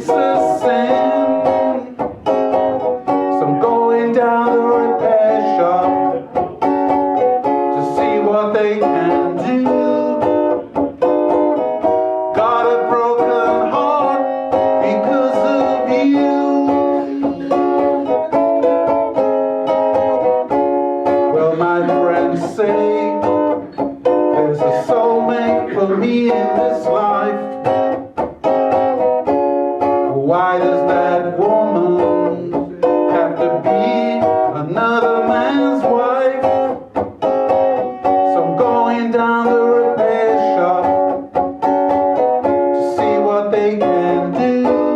the same. So I'm going down the repair shop to see what they can do. Got a broken heart because of you. Well, my friends say there's a soulmate for me in this life. Why does that woman have to be another man's wife? So I'm going down the repair shop to see what they can do.